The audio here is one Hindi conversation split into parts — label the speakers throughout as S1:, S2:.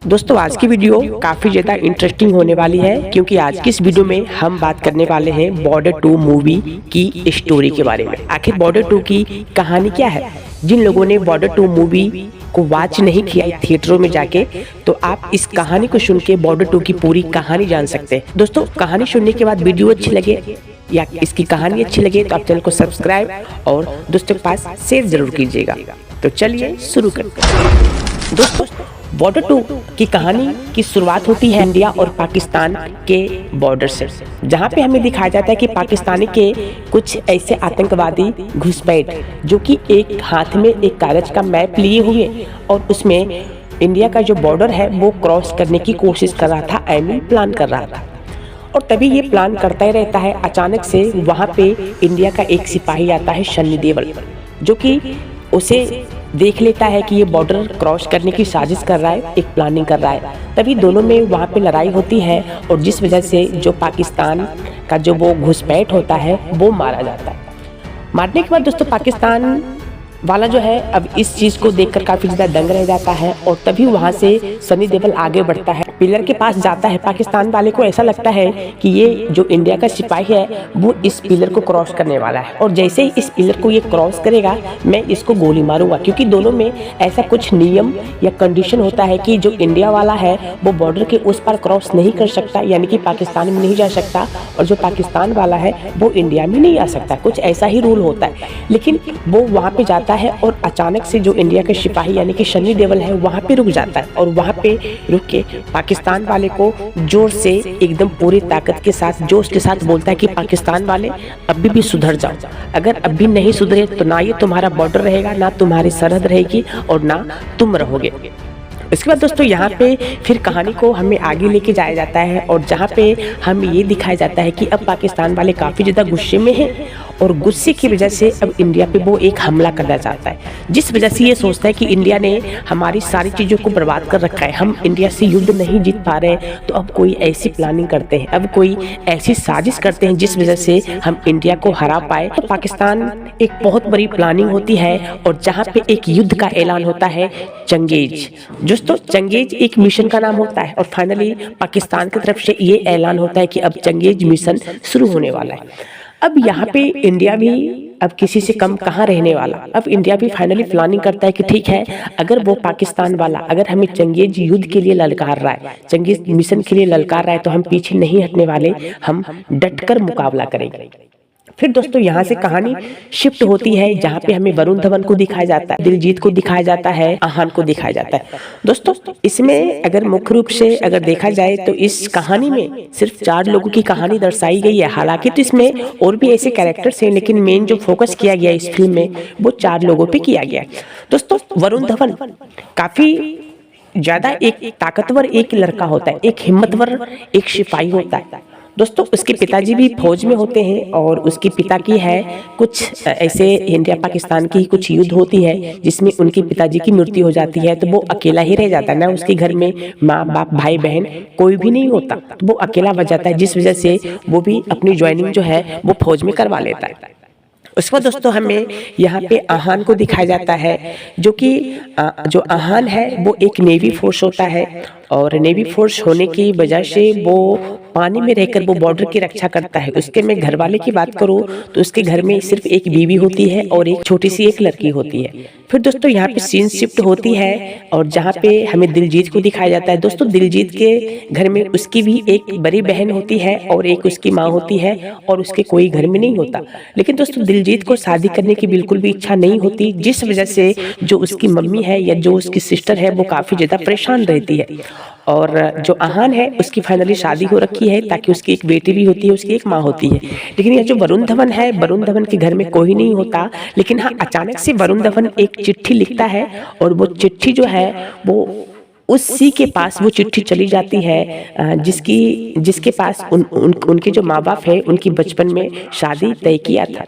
S1: दोस्तों आज की वीडियो काफ़ी ज़्यादा इंटरेस्टिंग होने वाली है क्योंकि आज की इस वीडियो में हम बात करने वाले हैं बॉर्डर 2 मूवी की स्टोरी के बारे में। आखिर बॉर्डर 2 की कहानी क्या है। जिन लोगों ने बॉर्डर 2 मूवी को वॉच नहीं किया थिएटरों में जाके, तो आप इस कहानी को सुन के बॉर्डर 2 की पूरी कहानी जान सकते हैं। दोस्तों कहानी सुनने के बाद वीडियो अच्छी लगे या इसकी कहानी अच्छी लगे तो आप चैनल को सब्सक्राइब और दोस्तों के पास शेयर जरूर कीजिएगा। तो चलिए शुरू करते हैं। दोस्तों बॉर्डर 2 की कहानी की शुरुआत होती है इंडिया और पाकिस्तान के बॉर्डर से, जहां पे हमें दिखाया जाता है कि पाकिस्तानी के कुछ ऐसे आतंकवादी घुसपैठ जो कि एक हाथ में एक कागज का मैप लिए हुए और उसमें इंडिया का जो बॉर्डर है वो क्रॉस करने की कोशिश कर रहा था, प्लान कर रहा था। और तभी ये प्लान करता ही रहता है। अचानक से वहाँ पे इंडिया का एक सिपाही आता है सन्नी देओल, जो कि उसे देख लेता है कि ये बॉर्डर क्रॉस करने की साजिश कर रहा है, एक प्लानिंग कर रहा है। तभी दोनों में वहाँ पे लड़ाई होती है और जिस वजह से जो पाकिस्तान का जो वो घुसपैठ होता है वो मारा जाता है। मारने के बाद दोस्तों पाकिस्तान वाला जो है अब इस चीज़ को देखकर काफ़ी ज़्यादा दंग रह जाता है और तभी वहाँ से सनी देओल आगे बढ़ता है, पिलर के पास जाता है। पाकिस्तान वाले को ऐसा लगता है कि ये जो इंडिया का सिपाही है वो इस पिलर को क्रॉस करने वाला है और जैसे ही इस पिलर को ये क्रॉस करेगा मैं इसको गोली मारूंगा, क्योंकि दोनों में ऐसा कुछ नियम या कंडीशन होता है कि जो इंडिया वाला है वो बॉर्डर के उस पार क्रॉस नहीं कर सकता, यानी कि पाकिस्तान में नहीं जा सकता, और जो पाकिस्तान वाला है वो इंडिया में नहीं आ सकता। कुछ ऐसा ही रूल होता है। लेकिन वो वहाँ पे जाता है और अचानक से जो इंडिया के सिपाही यानी कि सनी देओल है वहाँ पे रुक जाता है और वहाँ पे रुक के पाकिस्तान वाले को जोर से एकदम पूरी ताकत के साथ जोश के साथ बोलता है कि पाकिस्तान वाले अभी भी सुधर जाओ, अगर अभी नहीं सुधरे तो ना ये तुम्हारा बॉर्डर रहेगा, ना तुम्हारी सरहद रहेगी और ना तुम रहोगे। इसके बाद दोस्तों यहाँ पे फिर कहानी को हमें आगे लेके जाया जाता है और जहाँ पे हम ये दिखाया जाता है कि अब पाकिस्तान वाले काफ़ी ज़्यादा गुस्से में हैं और गुस्से की वजह से अब इंडिया पे वो एक हमला करना चाहता है, जिस वजह से ये सोचता है कि इंडिया ने हमारी सारी चीज़ों को बर्बाद कर रखा है, हम इंडिया से युद्ध नहीं जीत पा रहे, तो अब कोई ऐसी प्लानिंग करते हैं, अब कोई ऐसी साजिश करते हैं जिस वजह से हम इंडिया को हरा पाए। तो पाकिस्तान एक बहुत बड़ी प्लानिंग होती है और जहाँ पे एक युद्ध का ऐलान होता है, चंगेज। दोस्तों चंगेज एक मिशन का नाम होता है और फाइनली पाकिस्तान की तरफ से ये ऐलान होता है कि अब चंगेज मिशन शुरू होने वाला है। अब यहाँ पे इंडिया भी अब किसी से कम कहाँ रहने वाला। अब इंडिया भी फाइनली प्लानिंग करता है कि ठीक है, अगर वो पाकिस्तान वाला अगर हमें चंगेज युद्ध के लिए ललकार रहा है, चंगेज मिशन के लिए ललकार रहा है, तो हम पीछे नहीं हटने वाले, हम डटकर मुकाबला करेंगे। फिर दोस्तों यहाँ से कहानी शिफ्ट होती है जहाँ पे हमें वरुण धवन को दिखाया जाता है, दिलजीत को दिखाया जाता है, आहान को दिखाया जाता है। दोस्तों इसमें अगर मुख्य रूप से अगर देखा जाए तो इस कहानी में सिर्फ 4 लोगों की कहानी दर्शाई गई है। हालांकि तो इसमें और भी ऐसे कैरेक्टर्स हैं, लेकिन मेन जो फोकस किया गया इस फिल्म में वो 4 लोगों पे किया गया है। दोस्तों वरुण धवन काफी ज्यादा एक ताकतवर एक लड़का होता है, एक हिम्मतवर एक सिपाही होता है। दोस्तों उसके पिताजी भी फौज में होते हैं और उसके पिता की है कुछ ऐसे इंडिया पाकिस्तान की कुछ युद्ध होती है जिसमें उनके पिताजी की मृत्यु हो जाती है, तो वो अकेला ही रह जाता है ना, उसके घर में माँ बाप भाई बहन कोई भी नहीं होता, तो वो अकेला बच जाता है, जिस वजह से वो भी अपनी ज्वाइनिंग जो है वो फौज में करवा लेता है। उसके बाद दोस्तों हमें यहाँ पे आहान को दिखाया जाता है, जो कि जो आहान है वो एक नेवी फोर्स होता है और नेवी फोर्स होने की वजह से वो पानी में रहकर वो बॉर्डर की रक्षा करता है। उसके मैं घर वाले की बात करूँ तो उसके घर में सिर्फ एक बीवी होती है और एक छोटी सी एक लड़की होती है। फिर दोस्तों यहाँ पे सीन शिफ्ट होती है और जहाँ पे हमें दिलजीत को दिखाया जाता है। दोस्तों दिलजीत के घर में उसकी भी एक बड़ी बहन होती है और एक उसकी माँ होती है और उसके कोई घर में नहीं होता। लेकिन दोस्तों दिलजीत को शादी करने की बिल्कुल भी इच्छा नहीं होती, जिस वजह से जो उसकी मम्मी है या जो उसकी सिस्टर है वो काफ़ी ज़्यादा परेशान रहती है। और जो आहान है उसकी फाइनली शादी हो रखी है ताकि उसकी एक बेटी भी होती है, उसकी एक माँ होती है। लेकिन ये जो वरुण धवन है, वरुण धवन के घर में कोई नहीं होता। लेकिन हाँ अचानक से वरुण धवन एक चिट्ठी लिखता है और वो चिट्ठी जो है वो उसी के पास वो चिट्ठी चली जाती है जिसके पास उनके जो माँ बाप है उनकी बचपन में शादी तय किया था।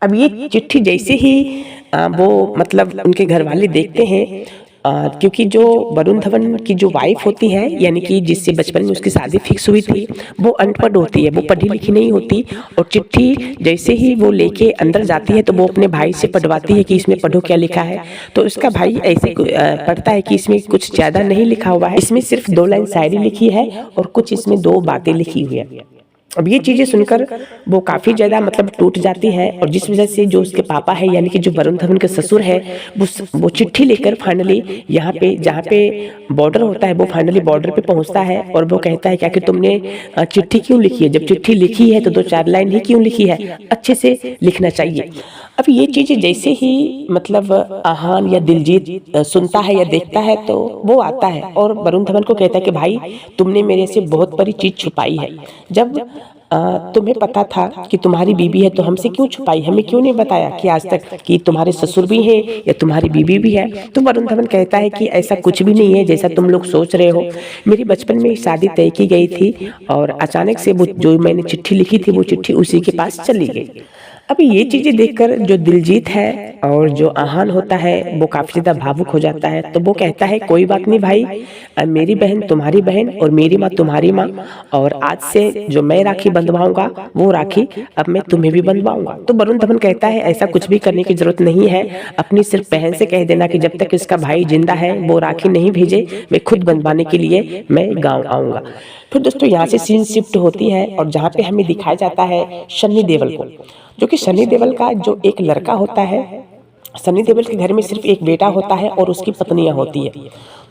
S1: अब ये चिट्ठी जैसे ही वो मतलब उनके घर वाले देखते हैं क्योंकि जो वरुण धवन की जो वाइफ होती है, यानी कि जिससे बचपन में उसकी शादी फिक्स हुई थी, वो अनपढ़ होती है, वो पढ़ी लिखी नहीं होती। और चिट्ठी जैसे ही वो लेके अंदर जाती है तो वो अपने भाई से पढ़वाती है कि इसमें पढ़ो क्या लिखा है। तो उसका भाई ऐसे पढ़ता है कि इसमें कुछ ज़्यादा नहीं लिखा हुआ है, इसमें सिर्फ 2 लाइन शायरी लिखी है और कुछ इसमें 2 बातें लिखी हुई है। अब ये चीज़ें सुनकर वो काफ़ी ज़्यादा मतलब टूट जाती है, और जिस वजह से जो उसके पापा है, यानी कि जो वरुण धवन के ससुर है, वो चिट्ठी लेकर फाइनली यहाँ पे जहाँ पे बॉर्डर होता है, वो फाइनली बॉर्डर पे पहुँचता है। और वो कहता है कि आखिर तुमने चिट्ठी क्यों लिखी है? जब चिट्ठी लिखी है तो 2-4 लाइन ही क्यों लिखी है? अच्छे से लिखना चाहिए। अब ये चीज़ें जैसे ही मतलब आहान या दिलजीत सुनता है या देखता है तो वो आता है और वरुण धवन को कहता है कि भाई तुमने मेरे से बहुत बड़ी चीज़ छुपाई है। जब तुम्हें पता था कि तुम्हारी बीबी है तो हमसे क्यों छुपाई? हमें क्यों नहीं बताया कि आज तक कि तुम्हारे ससुर भी हैं या तुम्हारी बीबी भी है? तो वरुण धवन कहता है कि ऐसा कुछ भी नहीं है जैसा तुम लोग सोच रहे हो। मेरी बचपन में शादी तय की गई थी और अचानक से वो जो मैंने चिट्ठी लिखी थी वो चिट्ठी उसी के पास चली गई। अभी ये चीज़ें देखकर जो दिलजीत है और जो आहान होता है वो काफ़ी ज़्यादा भावुक हो जाता है। तो वो कहता है कोई बात नहीं भाई, मेरी बहन तुम्हारी बहन और मेरी माँ तुम्हारी माँ, और आज से जो मैं राखी बंधवाऊंगा वो राखी अब मैं तुम्हें भी बंधवाऊंगा। तो वरुण धवन कहता है ऐसा कुछ भी करने की जरूरत नहीं है, अपनी सिर्फ बहन से कह देना कि जब तक इसका भाई जिंदा है वो राखी नहीं भेजे, मैं खुद बंधवाने के लिए मैं गाँव आऊँगा। फिर दोस्तों यहाँ से सीन शिफ्ट होती है और जहाँ पे हमें दिखाया जाता है सन्नी देओल को, जो कि सन्नी देओल का जो एक लड़का होता है। सन्नी देओल के घर में सिर्फ एक बेटा होता है और उसकी पत्नियां होती है।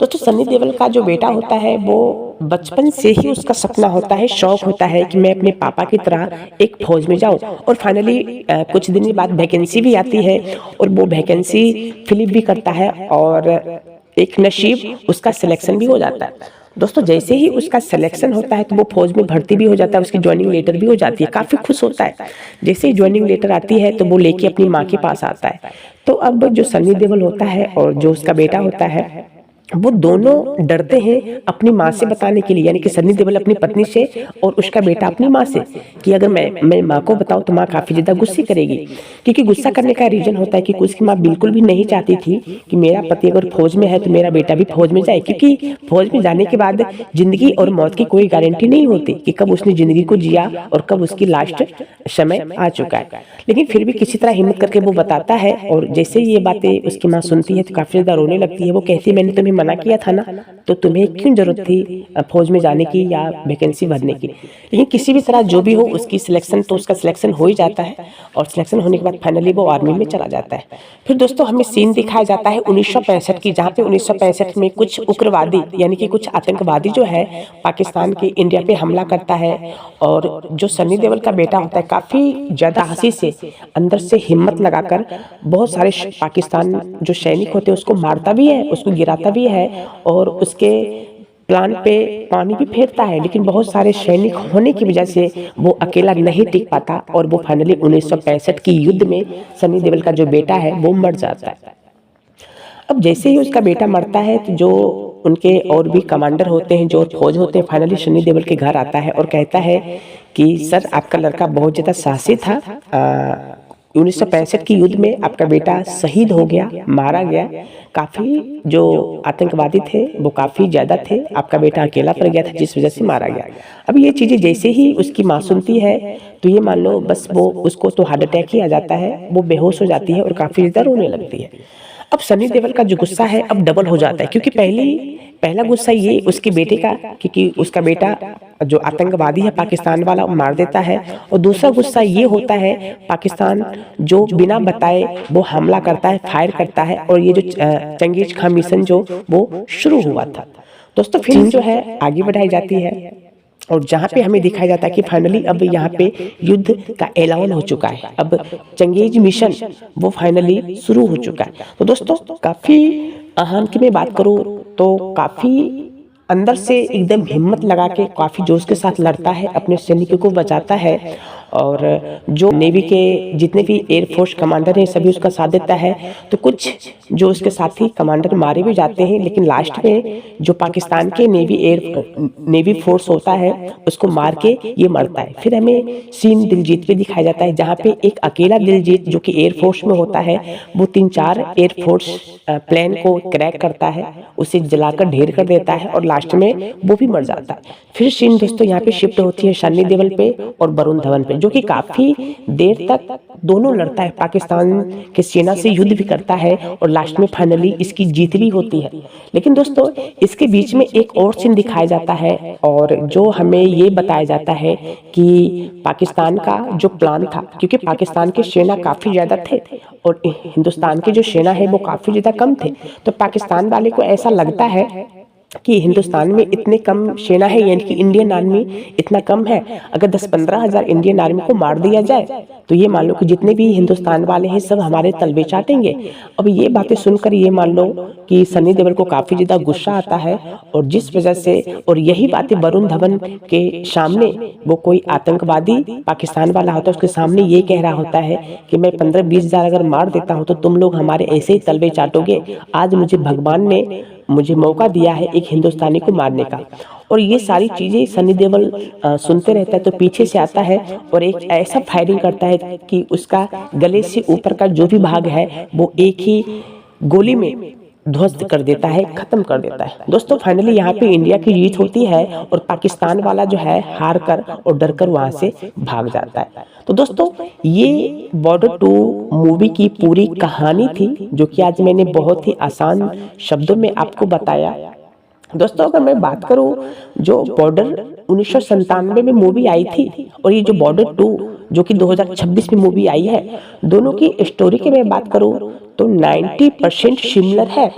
S1: दोस्तों सन्नी देओल का जो बेटा होता है वो बचपन से ही उसका सपना होता है, शौक होता है कि मैं अपने पापा की तरह एक फौज में जाऊं। और फाइनली कुछ दिन बाद वैकेंसी भी आती है और वो वैकेंसी फिलिप भी करता है और एक नसीब उसका सिलेक्शन भी हो जाता है। दोस्तों जैसे ही उसका सिलेक्शन होता है तो वो फौज में भर्ती भी हो जाता है, उसकी ज्वाइनिंग लेटर भी हो जाती है, काफ़ी खुश होता है। जैसे ही ज्वाइनिंग लेटर आती है तो वो लेके अपनी माँ के पास आता है। तो अब जो सन्नी देओल होता है और जो उसका बेटा होता है वो दोनों डरते हैं अपनी माँ से बताने के लिए, यानी कि सन्नी देओल अपनी पत्नी से और उसका बेटा अपनी माँ से, कि अगर मैं माँ को बताऊँ तो माँ काफ़ी ज़्यादा गुस्से करेगी। क्योंकि गुस्सा करने का रीज़न होता है कि उसकी माँ बिल्कुल भी नहीं चाहती थी कि मेरा पति अगर फौज में है तो मेरा बेटा भी फौज में जाए, क्योंकि फौज में जाने के बाद ज़िंदगी और मौत की कोई गारंटी नहीं होती कि कब उसने ज़िंदगी को जिया और कब उसकी लास्ट समय आ चुका है। लेकिन फिर भी किसी तरह हिम्मत करके वो बताता है, और जैसे ये बातें उसकी माँ सुनती है तो काफ़ी ज़्यादा रोने लगती है। वो कहती है मैंने तुम्हें मना किया था ना, तो तुम्हें क्यों जरूरत थी फौज में जाने की या वैकेंसी भरने की? लेकिन किसी भी तरह जो भी हो उसकी सिलेक्शन तो उसका सिलेक्शन हो ही जाता है, और सिलेक्शन होने के बाद फाइनली वो आर्मी में चला जाता है। फिर दोस्तों हमें सीन दिखाया जाता है 1965 की, जहाँ पे 1965 में कुछ उग्रवादी यानी कि कुछ आतंकवादी जो है पाकिस्तान के इंडिया पे हमला करता है, और जो सन्नी देओल का बेटा होता है काफ़ी ज़्यादा हंसी से अंदर से हिम्मत लगाकर बहुत सारे पाकिस्तान जो सैनिक होते हैं उसको मारता भी है, उसको गिराता भी है और उसके प्लान पे पानी भी फेरता है। लेकिन बहुत सारे सैनिक होने की वजह से वो अकेला नहीं टिक पाता और वो फाइनली 1965 की युद्ध में सन्नी देओल का जो बेटा है वो मर जाता है। अब जैसे ही उसका बेटा मरता है तो जो उनके और भी कमांडर होते हैं, जो फौज होते हैं, फाइनली सन्नी देओल के घर आता है और कहता है कि सर आपका लड़का बहुत ज़्यादा साहसी था, 1965 की युद्ध में आपका बेटा शहीद हो गया, मारा गया। काफ़ी जो आतंकवादी थे वो काफ़ी ज़्यादा थे, आपका बेटा अकेला पड़ गया था जिस वजह से मारा गया। अब ये चीज़ें जैसे ही उसकी माँ सुनती है तो ये मान लो बस वो उसको तो हार्ट अटैक ही आ जाता है, वो बेहोश हो जाती है और काफ़ी ज़्यादा रोने लगती है। अब सन्नी देओल का जो गुस्सा है अब डबल हो जाता है, क्योंकि पहला गुस्सा ये उसके बेटे का, क्योंकि उसका बेटा जो आतंकवादी है पाकिस्तान वाला मार देता है, और दूसरा गुस्सा ये होता है पाकिस्तान जो बिना बताए वो हमला करता है, फायर करता है, और ये जो चंगेज खां मिशन जो वो शुरू हुआ था। दोस्तों फिल्म जो है आगे बढ़ाई जाती है और जहाँ पे हमें दिखाया जाता है कि फाइनली अब यहाँ पे युद्ध का ऐलान हो चुका है, अब चंगेज मिशन वो फाइनली शुरू हो चुका है। तो दोस्तों काफ़ी अहम की मैं बात करूँ तो काफ़ी अंदर से एकदम हिम्मत लगा के काफ़ी जोश के साथ लड़ता है, अपने सैनिकों को बचाता है और जो नेवी के जितने भी एयरफोर्स कमांडर हैं सभी उसका साथ देता है। तो कुछ जो उसके साथी कमांडर मारे भी जाते हैं, लेकिन लास्ट में जो पाकिस्तान के नेवी फोर्स होता है उसको मार के ये मरता है। फिर हमें सीन दिलजीत पे दिखाया जाता है, जहाँ पे एक अकेला दिलजीत जो कि एयरफोर्स में होता है वो 3-4 एयरफोर्स प्लेन को क्रैक करता है, उसे जलाकर ढेर कर देता है और लास्ट में वो भी मर जाता है। फिर सीन दोस्तों यहाँ पे शिफ्ट होती है सन्नी देओल पे और वरुण धवन पे, जो कि काफी देर तक दोनों लड़ता है, पाकिस्तान के सेना से युद्ध भी करता है और लास्ट में फाइनली इसकी जीत भी होती है। लेकिन दोस्तों इसके बीच में एक और सीन दिखाया जाता है और जो हमें ये बताया जाता है कि पाकिस्तान का जो प्लान था, क्योंकि पाकिस्तान के सेना काफी ज्यादा थे और हिंदुस्तान की जो सेना है वो काफी ज्यादा कम थे, तो पाकिस्तान वाले को ऐसा लगता है कि हिंदुस्तान में इतने कम सेना है, यानी कि इंडियन आर्मी इतना कम है, अगर 10-15 हज़ार इंडियन आर्मी को मार दिया जाए तो ये मान लो कि जितने भी हिंदुस्तान वाले हैं सब हमारे तलवे चाटेंगे। अब ये बातें सुनकर ये मान लो कि सनी देओल को काफ़ी ज़्यादा गुस्सा आता है और जिस वजह से, और यही बातें वरुण धवन के सामने वो कोई आतंकवादी पाकिस्तान वाला होता है उसके सामने ये कह रहा होता है कि मैं 15-20 हज़ार अगर मार देता हूँ तो तुम लोग हमारे ऐसे ही तलवे चाटोगे। आज मुझे भगवान ने मुझे मौका दिया है एक हिंदुस्तानी को मारने का। और ये सारी चीज़ें सनी देओल सुनते रहता है, तो पीछे से आता है और एक ऐसा फायरिंग करता है कि उसका गले से ऊपर का जो भी भाग है वो एक ही गोली में ध्वस्त कर देता है, खत्म कर देता है। दोस्तों फाइनली यहाँ पे इंडिया की जीत होती है और पाकिस्तान वाला जो है हार कर और डर कर वहाँ से भाग जाता है। तो दोस्तों ये बॉर्डर 2 मूवी की पूरी कहानी थी, जो कि आज मैंने बहुत ही आसान शब्दों में आपको बताया। दोस्तों अगर मैं बात करूं, जो बॉर्डर 1997 में मूवी आई थी और ये जो बॉर्डर 2 जो कि 2026 में मूवी आई है, दोनों की स्टोरी की मैं बात करूं तो 90% सिमिलर है।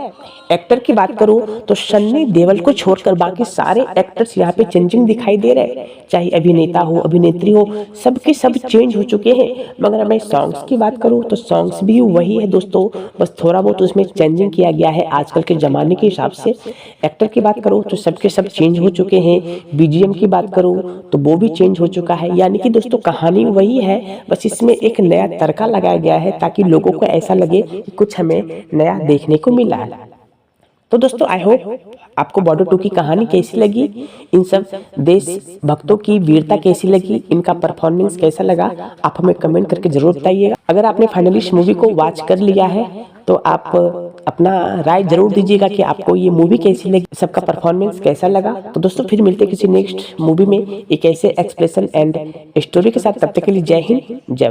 S1: एक्टर की बात करूं तो सन्नी देओल को छोड़कर बाकी सारे एक्टर्स यहाँ पे चेंजिंग दिखाई दे रहे हैं, चाहे अभिनेता हो अभिनेत्री हो, सबके सब चेंज हो चुके हैं। मगर मैं सॉन्ग्स की बात करूं तो सॉन्ग्स भी वही है दोस्तों, बस थोड़ा बहुत उसमें चेंजिंग किया गया है आजकल के ज़माने के हिसाब से। एक्टर की बात करूँ तो सबके सब चेंज हो चुके हैं। बीजीएम की बात करूँ तो वो भी चेंज हो चुका है। यानी कि दोस्तों कहानी वही है, बस इसमें एक नया तड़का लगाया गया है ताकि लोगों को ऐसा लगे कि कुछ हमें नया देखने को मिला है। तो दोस्तों आई होप आपको बॉर्डर 2 की कहानी कैसी लगी, इन सब देश भक्तों की वीरता कैसी लगी, इनका परफॉर्मेंस कैसा लगा, आप हमें कमेंट करके जरूर बताइएगा। अगर आपने फाइनली इस मूवी को वॉच कर लिया है तो आप अपना राय जरूर दीजिएगा कि आपको ये मूवी कैसी लगी, सबका परफॉर्मेंस कैसा लगा। तो दोस्तों फिर मिलते हैं किसी नेक्स्ट मूवी में एक ऐसे एक्सप्रेशन एंड स्टोरी के साथ, तब तक के लिए जय हिंद जय भारत।